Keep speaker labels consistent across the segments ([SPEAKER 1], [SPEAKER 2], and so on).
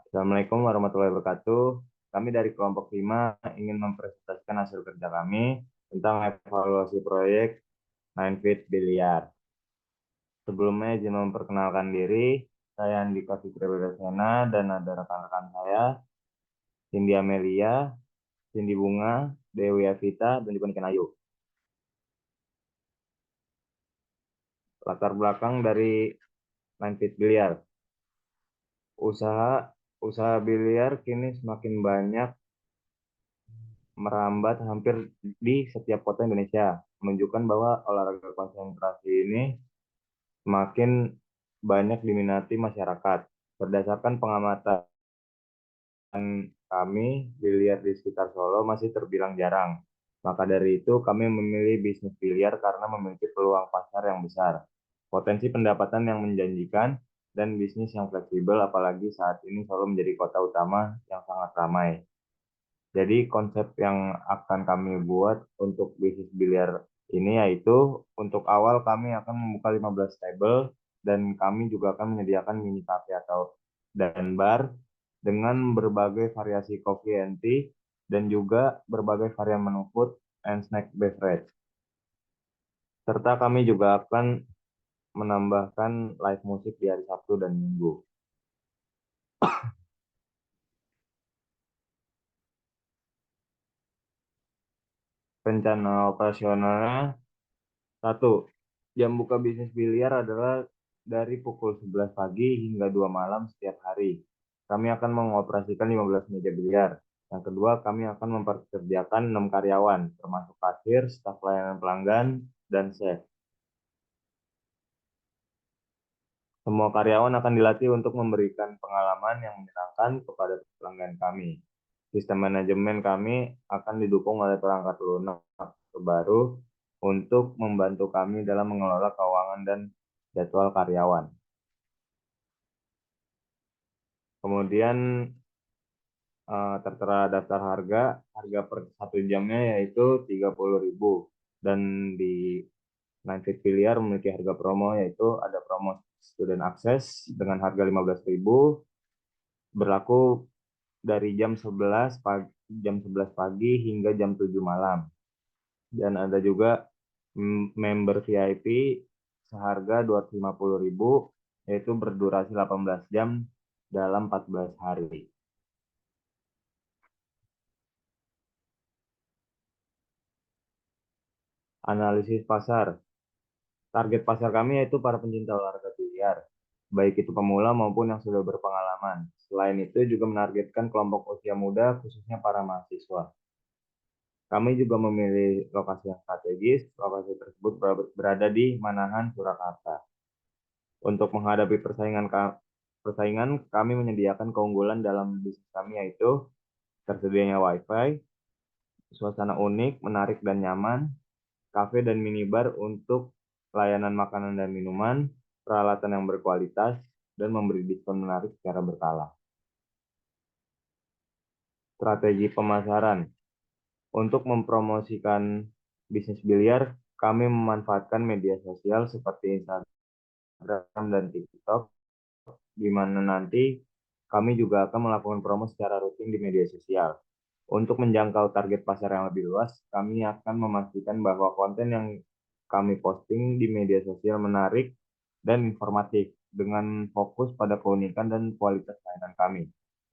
[SPEAKER 1] Assalamualaikum warahmatullahi wabarakatuh. Kami dari kelompok 5 ingin mempresentasikan hasil kerja kami tentang evaluasi proyek 9 Feet Biliar. Sebelumnya izin memperkenalkan diri, saya Andika Fikri Widasena dan ada rekan-rekan saya, Cindy Amelia, Cindy Bunga, Dewi Avita, dan juga Niken Ayu. Latar belakang dari 9 Feet Biliar. Usaha usaha biliar kini semakin banyak merambat hampir di setiap kota Indonesia, menunjukkan bahwa olahraga konsentrasi ini semakin banyak diminati masyarakat. Berdasarkan pengamatan kami, biliar di sekitar Solo masih terbilang jarang. Maka dari itu, kami memilih bisnis biliar karena memiliki peluang pasar yang besar, potensi pendapatan yang menjanjikan, dan bisnis yang fleksibel, apalagi saat ini Solo menjadi kota utama yang sangat ramai. Jadi konsep yang akan kami buat untuk bisnis biliar ini yaitu untuk awal kami akan membuka 15 table dan kami juga akan menyediakan mini cafe atau dan bar dengan berbagai variasi coffee and tea dan juga berbagai varian menu food and snack beverage. Serta kami juga akan menambahkan live musik di hari Sabtu dan Minggu. Rencana operasionalnya: 1. Jam buka bisnis biliar adalah dari pukul 11 pagi hingga 2 malam setiap hari. Kami akan mengoperasikan 15 meja biliar. Yang kedua, kami akan mempekerjakan 6 karyawan, termasuk kasir, staf pelayanan pelanggan, dan chef. Semua karyawan akan dilatih untuk memberikan pengalaman yang menyenangkan kepada pelanggan kami. Sistem manajemen kami akan didukung oleh perangkat lunak terbaru untuk membantu kami dalam mengelola keuangan dan jadwal karyawan. Kemudian tertera daftar harga per 1 jamnya yaitu 30.000 dan di 9 Feet Biliar memiliki harga promo yaitu ada promo student access dengan harga 15.000 berlaku dari jam 11 pagi hingga jam 7 malam. Dan ada juga member VIP seharga 250.000 yaitu berdurasi 18 jam dalam 14 hari. Analisis pasar. Target pasar kami yaitu para pencinta olahraga biliar, baik itu pemula maupun yang sudah berpengalaman. Selain itu juga menargetkan kelompok usia muda, khususnya para mahasiswa. Kami juga memilih lokasi yang strategis. Lokasi tersebut berada di Manahan, Surakarta. Untuk menghadapi persaingan, kami menyediakan keunggulan dalam bisnis kami yaitu tersedianya WiFi, suasana unik, menarik dan nyaman, kafe dan minibar untuk layanan makanan dan minuman, peralatan yang berkualitas, dan memberi diskon menarik secara berkala. Strategi pemasaran. Untuk mempromosikan bisnis biliar, kami memanfaatkan media sosial seperti Instagram dan TikTok, di mana nanti kami juga akan melakukan promo secara rutin di media sosial. Untuk menjangkau target pasar yang lebih luas, kami akan memastikan bahwa konten yang kami posting di media sosial menarik dan informatif dengan fokus pada keunikan dan kualitas layanan kami.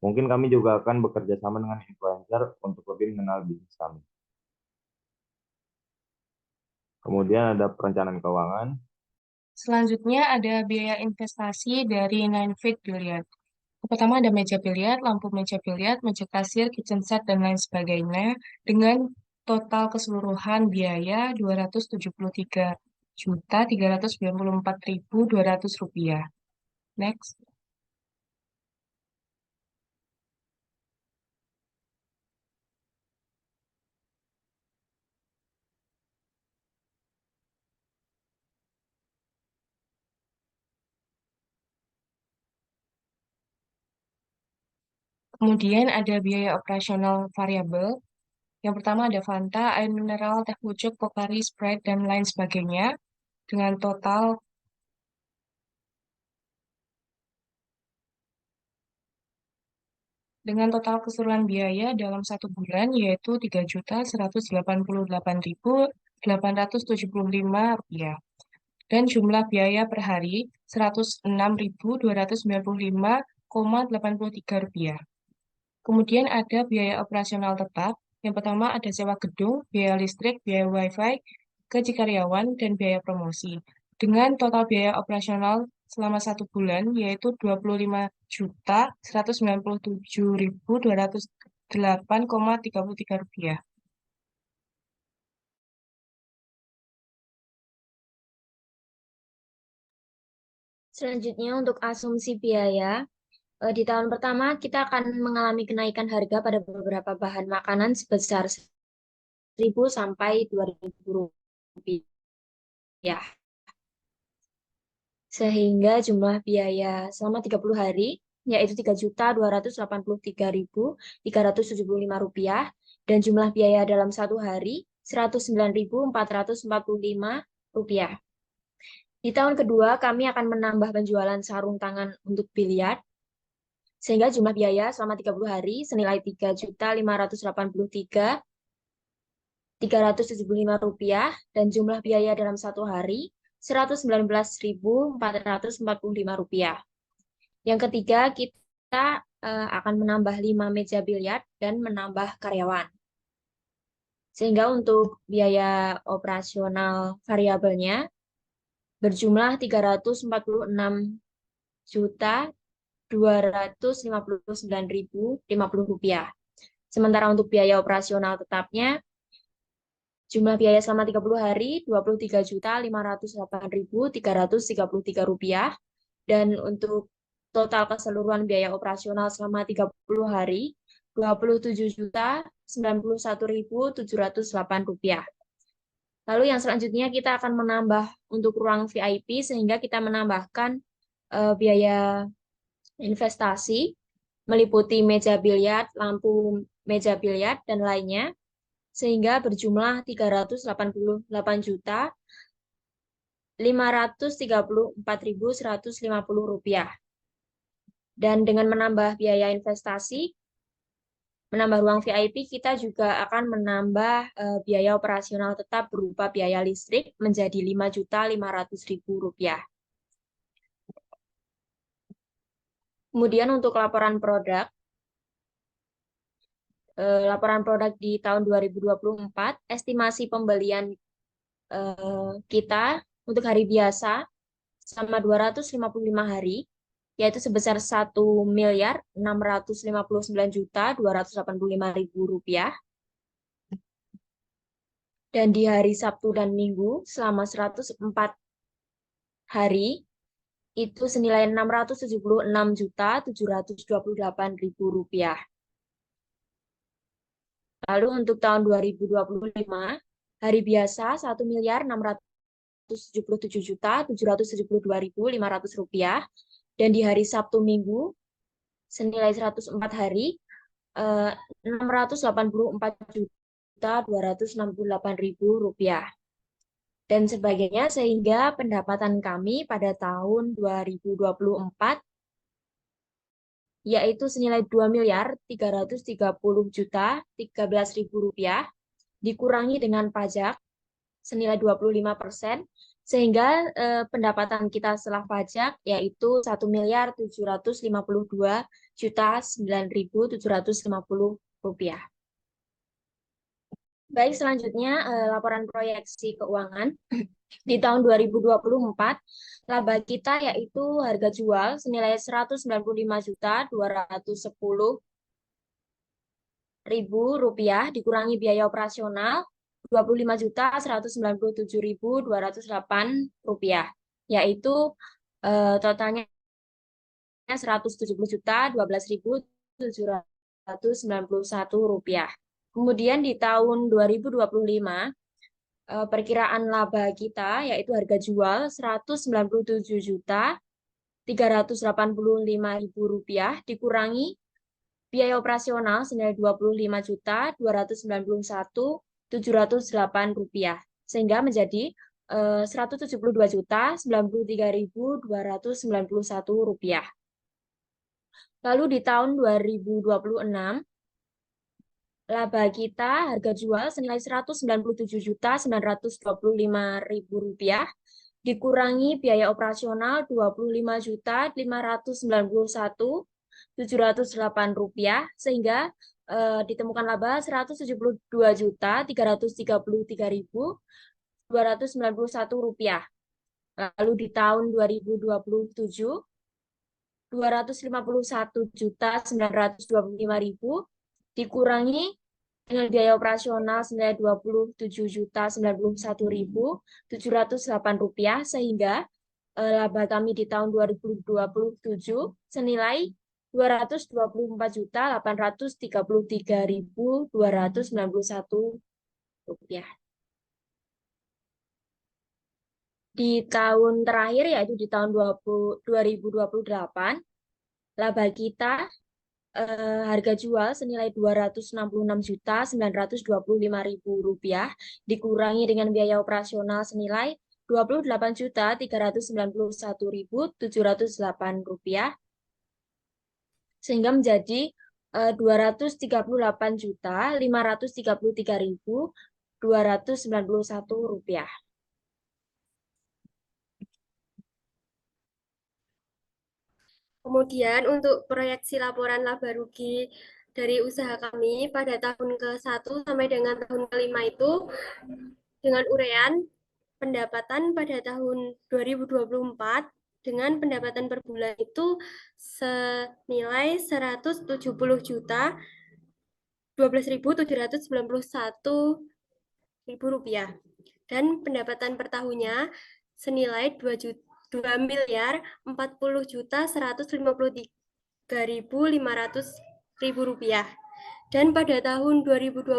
[SPEAKER 1] Mungkin kami juga akan bekerja sama dengan influencer untuk lebih mengenal bisnis kami. Kemudian ada perencanaan keuangan.
[SPEAKER 2] Selanjutnya ada biaya investasi dari 9 Feet Billiard. Pertama ada meja biliar, lampu meja biliar, meja kasir, kitchen set, dan lain sebagainya dengan total keseluruhan biaya Rp273.394.200. Next. Kemudian ada biaya operasional variabel. Yang pertama ada Fanta, air mineral, teh pucuk, Pocari, Sprite, dan lain sebagainya dengan total dengan total keseluruhan biaya dalam 1 bulan yaitu Rp3.188.875 dan jumlah biaya per hari Rp106.295,83. Kemudian ada biaya operasional tetap. Yang pertama ada sewa gedung, biaya listrik, biaya wifi, gaji karyawan, dan biaya promosi. Dengan total biaya operasional selama 1 bulan yaitu Rp25.197.208,33.
[SPEAKER 3] Selanjutnya untuk asumsi biaya, di tahun pertama kita akan mengalami kenaikan harga pada beberapa bahan makanan sebesar 1.000 sampai 2.000 rupiah. Sehingga jumlah biaya selama 30 hari yaitu Rp3.283.375 dan jumlah biaya dalam 1 hari Rp109.445. Di tahun kedua kami akan menambah penjualan sarung tangan untuk biliar sehingga jumlah biaya selama 30 hari senilai Rp3.584.375 dan jumlah biaya dalam 1 hari Rp119.445. Yang ketiga, kita akan menambah 5 meja biliar dan menambah karyawan. Sehingga untuk biaya operasional variabelnya berjumlah Rp346.259.050. Sementara untuk biaya operasional tetapnya, jumlah biaya selama 30 hari Rp23.508.333. Dan untuk total keseluruhan biaya operasional selama 30 hari Rp27.091.708. Lalu yang selanjutnya kita akan menambah untuk ruang VIP sehingga kita menambahkan biaya investasi meliputi meja biliar, lampu meja biliar, dan lainnya sehingga berjumlah Rp388.534.150. Dan dengan menambah biaya investasi, menambah ruang VIP, kita juga akan menambah biaya operasional tetap berupa biaya listrik menjadi Rp5.500.000. Kemudian untuk laporan produk di tahun 2024, estimasi pembelian kita untuk hari biasa selama 255 hari, yaitu sebesar Rp1.659.285.000. Dan di hari Sabtu dan Minggu selama 104 hari, itu senilai Rp676.728.000. Lalu untuk tahun 2025, hari biasa Rp1.677.772.500. Dan di hari Sabtu Minggu, senilai 104 hari, Rp684.268.000 dan sebagainya, sehingga pendapatan kami pada tahun 2024 yaitu senilai Rp2.330.013.000 dikurangi dengan pajak senilai 25%, sehingga pendapatan kita setelah pajak yaitu Rp1.752.009.750. Baik, selanjutnya laporan proyeksi keuangan. Di tahun 2024, laba kita yaitu harga jual senilai Rp195.210.000 dikurangi biaya operasional Rp25.197.208, yaitu totalnya Rp170.012.791. Kemudian di tahun 2025, perkiraan laba kita yaitu harga jual Rp197.385.000 dikurangi biaya operasional senilai Rp25.291.708 sehingga menjadi Rp172.093.291. Lalu di tahun 2026, laba kita harga jual senilai Rp197.925.000, dikurangi biaya operasional Rp25.591.708, sehingga ditemukan laba Rp172.333.291. Lalu di tahun 2027, Rp251.925.000 dikurangi dengan biaya operasional senilai Rp27.091.708, sehingga laba kami di tahun 2027 senilai Rp224.833.291. Di tahun terakhir, yaitu di tahun 2028, laba kita harga jual senilai Rp266.925.000, dikurangi dengan biaya operasional senilai Rp28.391.708, sehingga menjadi Rp238.533.291.
[SPEAKER 4] Kemudian untuk proyeksi laporan laba rugi dari usaha kami pada tahun ke-1 sampai dengan tahun ke-5 itu dengan uraian pendapatan pada tahun 2024 dengan pendapatan per bulan itu senilai Rp170.12.791 dan pendapatan per tahunnya senilai Rp2.040.153.500 dan pada tahun 2025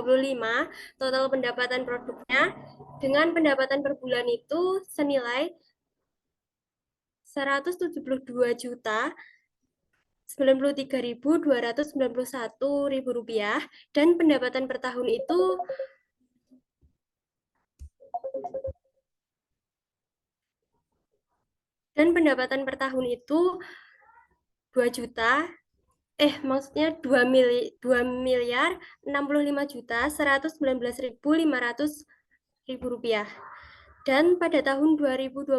[SPEAKER 4] total pendapatan produknya dengan pendapatan per bulan itu senilai Rp172.093.291 dan pendapatan per tahun itu dan pendapatan per tahun itu 2 juta maksudnya 2.065.119.500 rupiah. Dan pada tahun 2026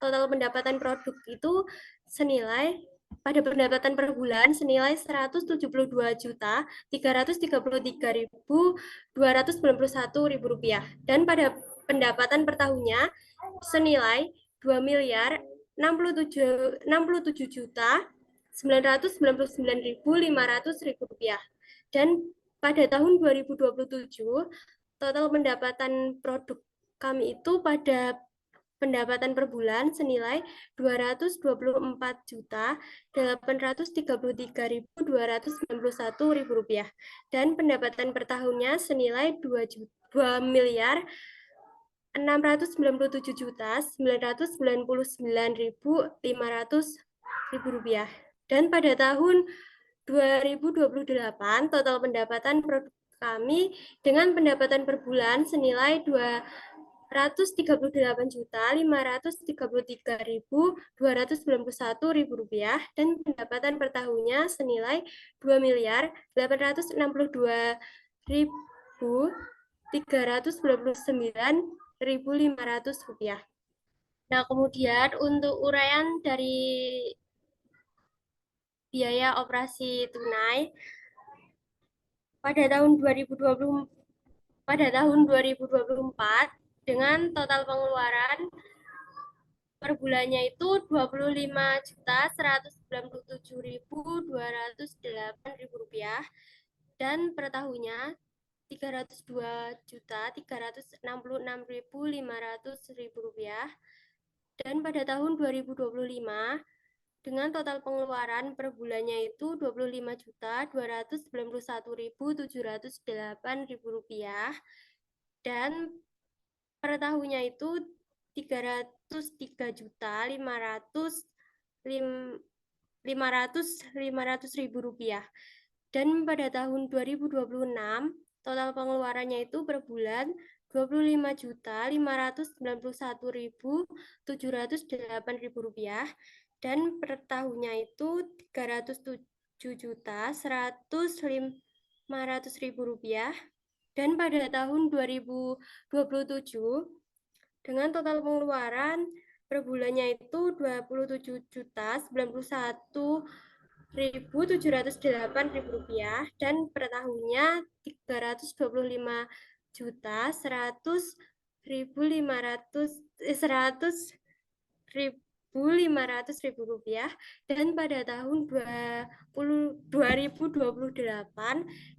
[SPEAKER 4] total pendapatan produk itu senilai pada pendapatan per bulan senilai Rp172.333.291 dan pada pendapatan per tahunnya senilai Rp2.067.999.500 dan pada tahun 2027 total pendapatan produk kami itu pada pendapatan per bulan senilai Rp224.833.291 dan pendapatan per tahunnya senilai Rp2.697.999.500 dan pada tahun 2028 total pendapatan produk kami dengan pendapatan per bulan senilai Rp238.533.291 dan pendapatan per tahunnya senilai Rp2.862.399.500. Nah, kemudian untuk uraian dari biaya operasi tunai pada tahun 2024 dengan total pengeluaran per bulannya itu Rp25.197.208 dan per tahunnya Rp302.366.500 dan pada tahun 2025 dengan total pengeluaran per bulannya itu Rp25.291.708 dan per tahunnya itu Rp303.500.000 dan pada tahun 2026 total pengeluarannya itu per bulan Rp25.591.708 dan per tahunnya itu Rp307.100.500.000 dan pada tahun 2027 dengan total pengeluaran per bulannya itu Rp27.091.708 dan per tahunnya Rp325.100.500.000 dan pada tahun 2028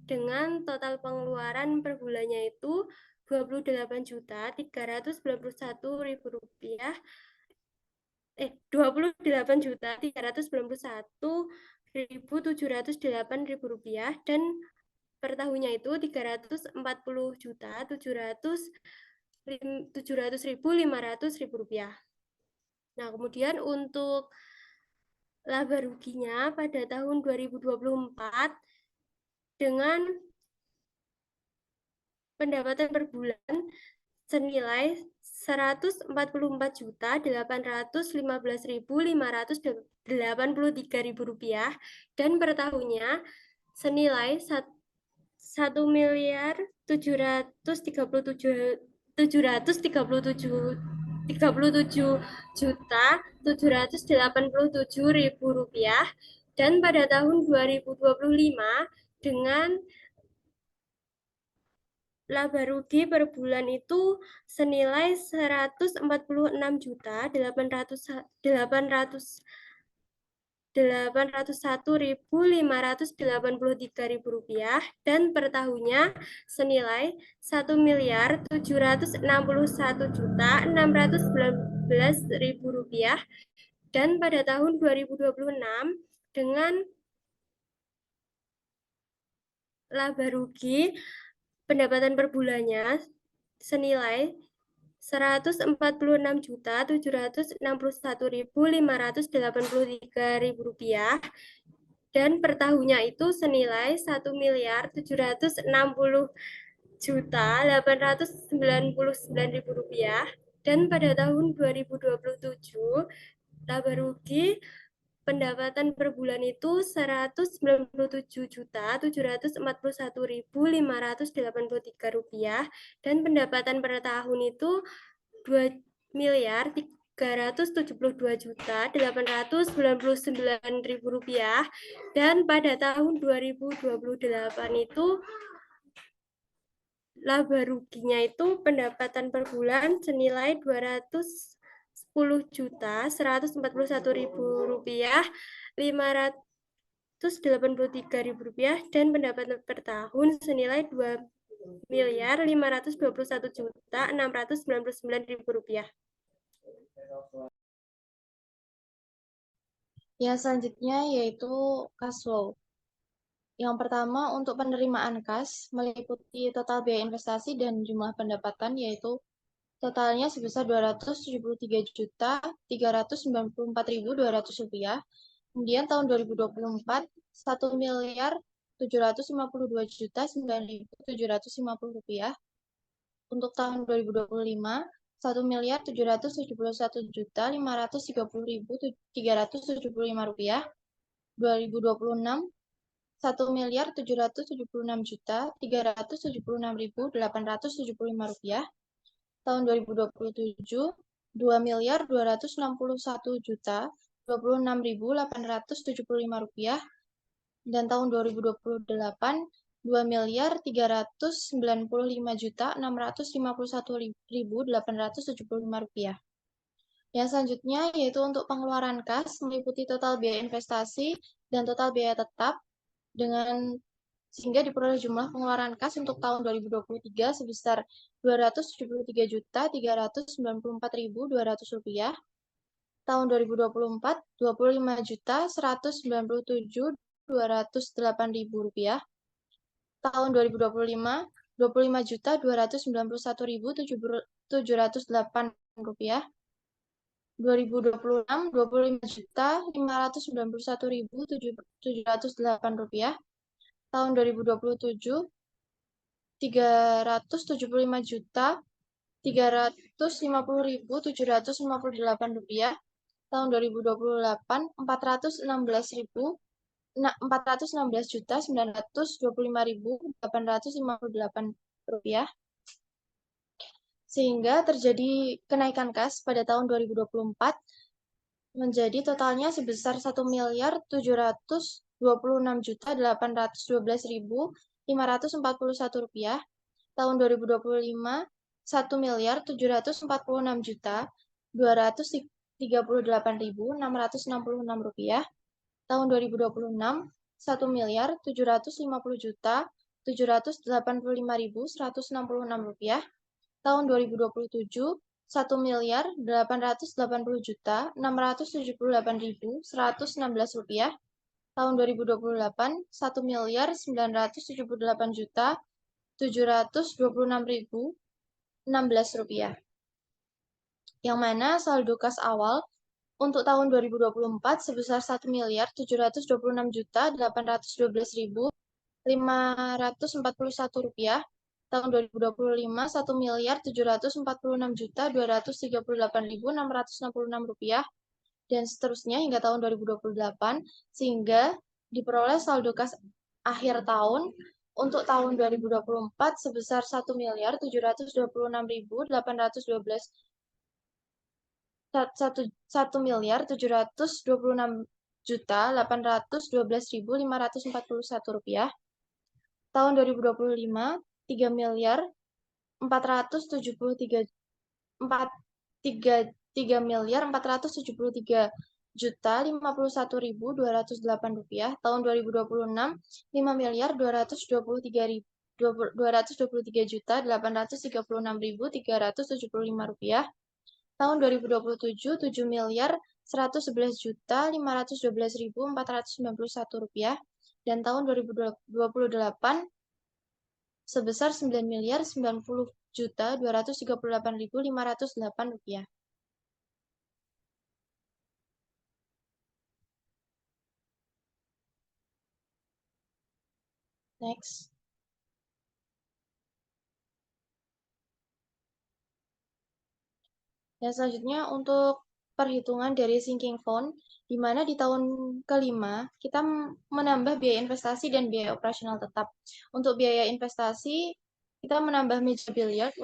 [SPEAKER 4] dengan total pengeluaran per bulannya itu Rp28.391.000 Rp28.391.708 dan per tahunnya itu Rp340.700.500.000. Nah, kemudian untuk laba ruginya pada tahun 2024 dengan pendapatan per bulan senilai Rp141.815.583 dan per tahunnya senilai Rp1.737.787.787 dan pada tahun 2025 dengan laba rugi per bulan itu senilai Rp146.801.583 dan per tahunnya senilai Rp1.761.619.000 dan pada tahun 2026 dengan laba rugi pendapatan per bulannya senilai Rp1.461.761.583 dan per tahunnya itu senilai Rp1.460.899.000 dan pada tahun 2027 laba rugi pendapatan per bulan itu Rp197.741.583 dan pendapatan per tahun itu Rp2.372.899.000 dan pada tahun 2028 itu laba ruginya itu pendapatan per bulan senilai Rp210.141.583 dan pendapatan per tahun senilai Rp2.521.699.000.
[SPEAKER 5] Yang selanjutnya yaitu cash flow. Yang pertama untuk penerimaan kas meliputi total biaya investasi dan jumlah pendapatan yaitu totalnya sebesar Rp273.394.200. Kemudian tahun 2024 Rp1.052.9.750. Untuk tahun 2025 Rp1.761.530.375. 2026 Rp1.776.376.875. Tahun 2027 Rp2.261.026.875 dan tahun 2028 Rp2.395.651.875. Yang selanjutnya yaitu untuk pengeluaran kas meliputi total biaya investasi dan total biaya tetap sehingga diperoleh jumlah pengeluaran kas untuk tahun 2023 sebesar Rp273.394.200. Tahun 2024 Rp25.197.208.000. Tahun 2025 Rp25.291.708. 2026 Rp25.591.708. Tahun 2027 Rp375.350.758. tahun 2028 416.925.858 rupiah, sehingga terjadi kenaikan kas pada tahun 2024 menjadi totalnya sebesar 1.726.812.541 rupiah. Tahun 2025 1.746.238.666 rupiah. Tahun 2026 1.750.785.166 rupiah. Tahun 2027 1.880.678.116 rupiah. Tahun 2028 1.978.726.016 rupiah. Yang mana saldo kas awal untuk tahun 2024 sebesar 1.726.812.541 rupiah. Tahun 2025 1.746.238.666 rupiah, dan seterusnya hingga tahun 2028, sehingga diperoleh saldo kas akhir tahun untuk tahun 2024 sebesar 1.726.812.541 rupiah. Tahun 2025 3.473.541.208 rupiah. Tahun 2026 5.223.836.375 rupiah. Tahun 2027 7.111.512.491 rupiah, dan tahun 2028 sebesar 9.090.238.508 rupiah. Next. Dan selanjutnya untuk perhitungan dari sinking fund, di mana di tahun kelima kita menambah biaya investasi dan biaya operasional tetap. Untuk biaya investasi, kita menambah meja biliar,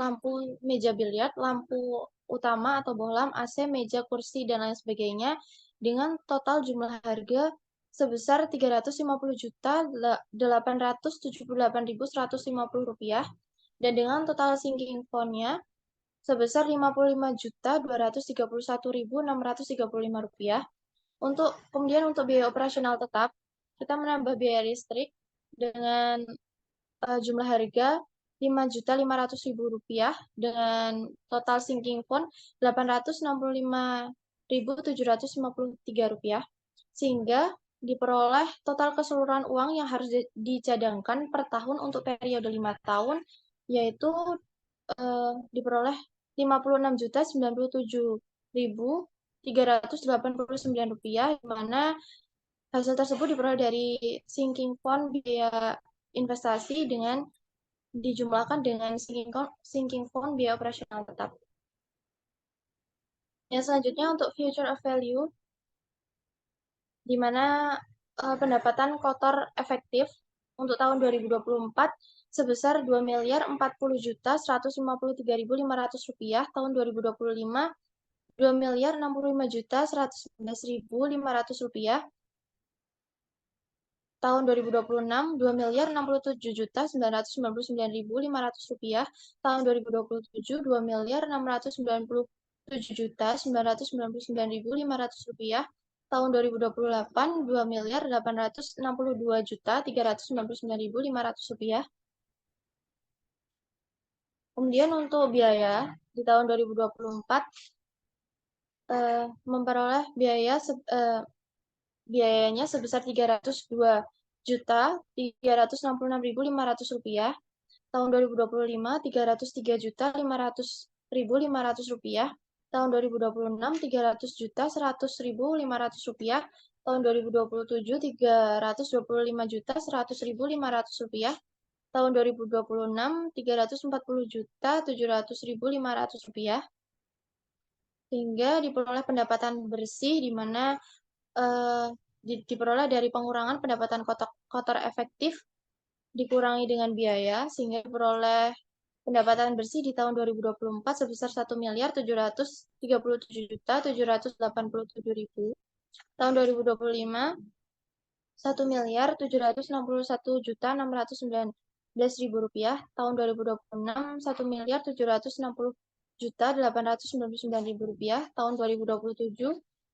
[SPEAKER 5] lampu utama atau bohlam, AC, meja, kursi, dan lain sebagainya dengan total jumlah harga sebesar Rp350.878.150 dan dengan total sinking fund-nya sebesar Rp51.231.635. Kemudian untuk biaya operasional tetap, kita menambah biaya listrik dengan jumlah harga Rp5.500.000 dengan total sinking fund Rp865.753, sehingga diperoleh total keseluruhan uang yang harus dicadangkan per tahun untuk periode 5 tahun, yaitu diperoleh Rp57.389, di mana hasil tersebut diperoleh dari sinking fund biaya investasi dengan dijumlahkan dengan sinking fund biaya operasional tetap. Yang selanjutnya untuk future of value, di mana pendapatan kotor efektif untuk tahun 2024 sebesar Rp2.040.153.500, tahun 2025 Rp2.065.111.500, tahun 2026 Rp2.067.999.500, tahun 2027 Rp2.097.999.500, tahun 2028 Rp2.862.399.500. Kemudian untuk biaya di tahun 2024 memperoleh biayanya sebesar Rp302.366.500, tahun 2025 Rp303.500.500, tahun 2026 Rp300.100.500, tahun 2027 Rp325.100.500, tahun 2026 Rp340.700.500. sehingga diperoleh pendapatan bersih di mana diperoleh dari pengurangan pendapatan kotor efektif dikurangi dengan biaya sehingga diperoleh pendapatan bersih di tahun 2024 sebesar 1.737.787.000. Tahun 2025 1.761.619.000 rupiah. Tahun 2026 1.760.899.000 rupiah. Tahun 2027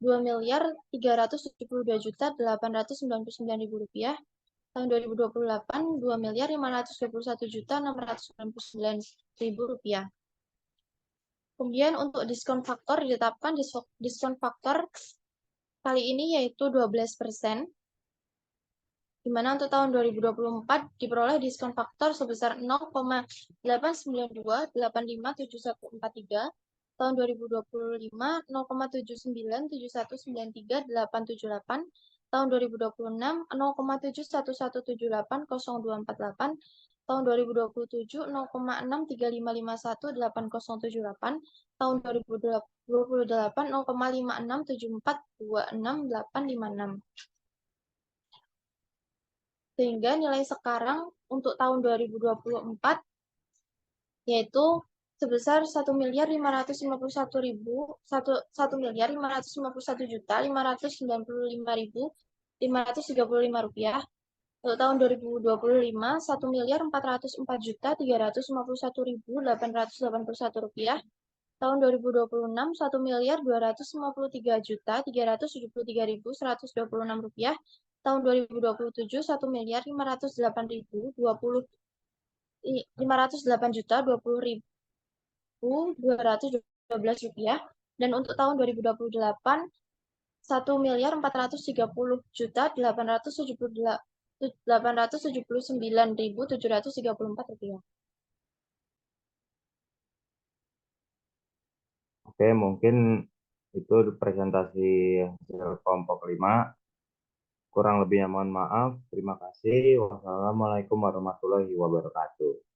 [SPEAKER 5] 2.372.899.000 rupiah. Tahun 2028 2.521.699.000 rupiah. Kemudian untuk diskon faktor ditetapkan diskon faktor kali ini yaitu 12%, di mana untuk tahun 2024 diperoleh diskon faktor sebesar 0,892857143, tahun 2025 0,797193.878, tahun 2026 0,71178.0248, tahun 2027 0,63551.8078, tahun 2028 0,567426.856. Sehingga nilai sekarang untuk tahun 2024 yaitu sebesar 1.551.595.595.535 rupiah. Untuk tahun 2025 1.404.351.881 rupiah. Tahun 2026 1.253.373.126 rupiah. Tahun 2027 1.508.212.212 rupiah, dan untuk tahun 2028 1.430.879.734 rupiah.
[SPEAKER 1] Oke, mungkin itu presentasi hasil kelompok 5. Kurang lebihnya mohon maaf. Terima kasih. Wassalamualaikum warahmatullahi wabarakatuh.